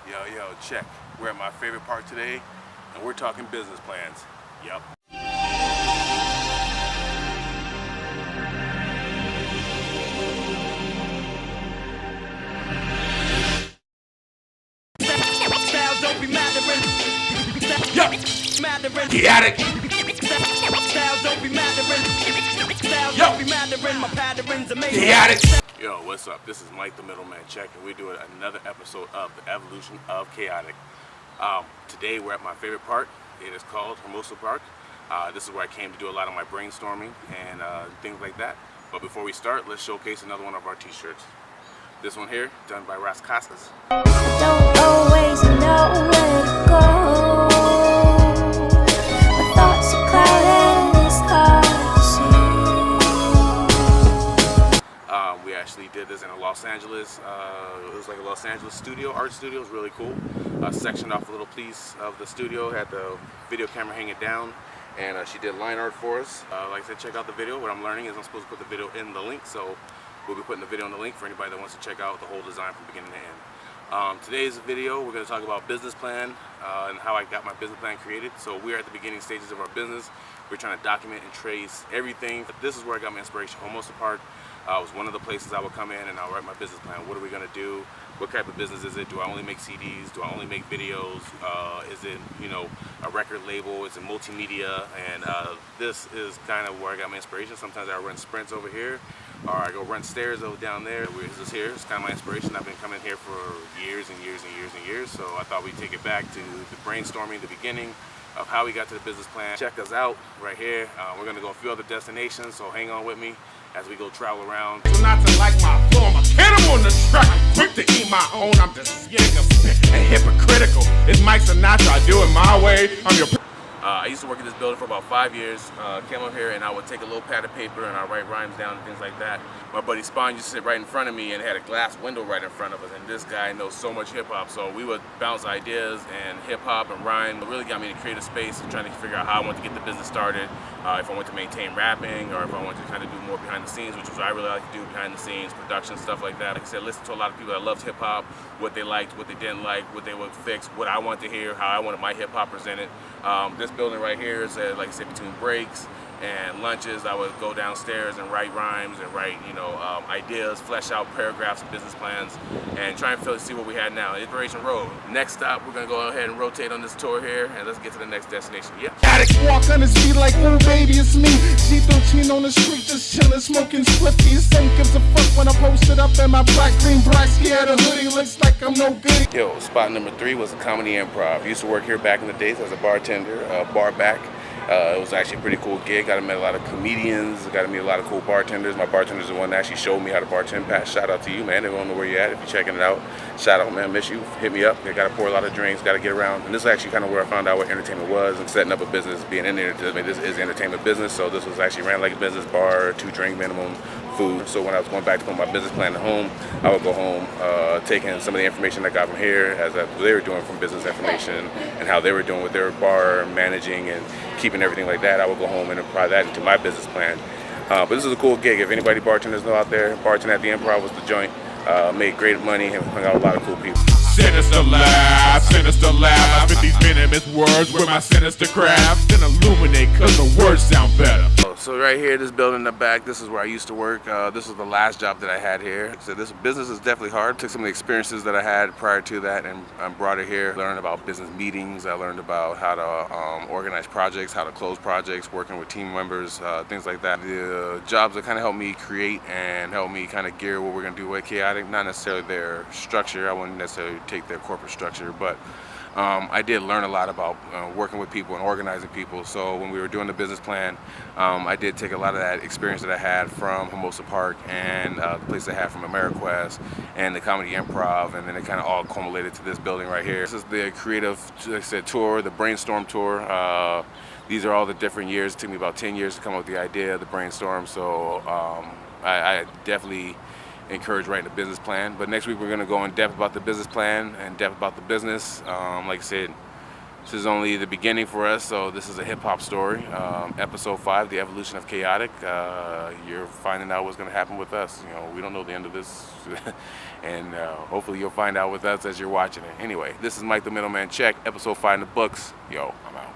Yo, check. We're at my favorite park today, and we're talking business plans. Yep. Get it! Get it! Yo, what's up? This is Mike the Middleman Check, and we're doing another episode of the evolution of chaotic. Today we're at my favorite park. It is called Hermosa Park. This is where I came to do a lot of my brainstorming and things like that. But before we start, let's showcase another one of our t-shirts. This one here, done by Rascasas. Don't always know where to go. My thoughts are clouded, it's hard to see. We actually did this in Los Angeles. It was like a Los Angeles studio, art studio. It was really cool. Sectioned off a little piece of the studio, had the video camera hanging down, and she did line art for us. Like I said, check out the video. What I'm learning is I'm supposed to put the video in the link, so we'll be putting the video in the link for anybody that wants to check out the whole design from beginning to end. Today's video, we're going to talk about business plan and how I got my business plan created. So we're at the beginning stages of our business. We're trying to document and trace everything. This is where I got my inspiration. Hermosa Park was one of the places I would come in and I'll write my business plan. What are we going to do? What type of business is it? Do I only make CDs? Do I only make videos? Is it, a record label? Is it multimedia? And this is kind of where I got my inspiration. Sometimes I run sprints over here, or I go run stairs over down there. This is here. It's kind of my inspiration. I've been coming here for years and years and years and years. So I thought we'd take it back to the brainstorming, the beginning of how we got to the business plan. Check us out right here. We're gonna go a few other destinations, so hang on with me as we go travel around. So not to like my flow, I'm a cannibal on the track. I'm quick to eat my own. I'm just sick and hypocritical. It's Mike Sinatra. I do it my way. I'm your. I used to work in this building for about 5 years. Came up here and I would take a little pad of paper and I'd write rhymes down and things like that. My buddy Spawn used to sit right in front of me and had a glass window right in front of us. And this guy knows so much hip hop, so we would bounce ideas and hip hop and rhyme. It really got me to create a space and trying to figure out how I wanted to get the business started. If I wanted to maintain rapping, or if I wanted to kind of do more behind the scenes, which is what I really like to do, behind the scenes, production, stuff like that. Like I said, listen to a lot of people that loved hip hop, what they liked, what they didn't like, what they would fix, what I wanted to hear, how I wanted my hip hop presented. This building right here is, like I said, between breaks and lunches, I would go downstairs and write rhymes and write, ideas, flesh out paragraphs and business plans, and try and see what we had now. Inspiration Road. Next stop, we're gonna go ahead and rotate on this tour here, and let's get to the next destination. Yeah. Walk on his feet like, oh baby, it's me. C13 on the street, just chillin', smoking Swifties. Same gives a fuck when I posted up in my black, green, bright scared of hoodie. Looks like I'm no good. Yo, spot number 3 was the Comedy Improv. Used to work here back in the days as a bartender, bar back. It was actually a pretty cool gig. Got to meet a lot of comedians, got to meet a lot of cool bartenders. My bartender's the one that actually showed me how to bartend. Pat, shout out to you, man. They don't know where you're at. If you're checking it out, shout out, man. Miss you. Hit me up. I got to pour a lot of drinks, got to get around. And this is actually kind of where I found out what entertainment was and setting up a business, being in there. I mean, this is entertainment business, so this was actually ran like a business bar, 2-drink minimum, food. So when I was going back to put my business plan at home, I would go home, taking some of the information I got from here, as they were doing from business information and how they were doing with their bar, managing and keeping everything like that. I would go home and apply that into my business plan. But this is a cool gig. If anybody bartenders know out there, bartending at the Improv was the joint. Made great money and hung out with a lot of cool people. Sinister laugh, sinister laugh. I spit these venomous words with my sinister craft. Then illuminate, cause the words sound better. So right here, this building in the back, this is where I used to work. This was the last job that I had here. So this business is definitely hard. Took some of the experiences that I had prior to that and brought it here. Learned about business meetings. I learned about how to organize projects, how to close projects, working with team members, things like that. The jobs that kind of helped me create and helped me kind of gear what we're gonna do with Chaotic. Not necessarily their structure. I wouldn't necessarily take their corporate structure, but I did learn a lot about working with people and organizing people. So when we were doing the business plan, I did take a lot of that experience that I had from Hermosa Park and the place I had from AmeriQuest and the Comedy Improv, and then it kind of all culminated to this building right here. This is the creative, like I said, tour, the brainstorm tour. These are all the different years. It took me about 10 years to come up with the idea, the brainstorm. So I definitely encourage writing a business plan. But next week we're going to go in depth about the business plan and depth about the business. Like I said, This is only the beginning for us, so this is a hip-hop story. Episode 5, The Evolution of Chaotic. You're finding out what's going to happen with us. You know, we don't know the end of this, and hopefully you'll find out with us as you're watching it. Anyway, this is Mike the Middleman Check, episode 5 in the books. Yo, I'm out.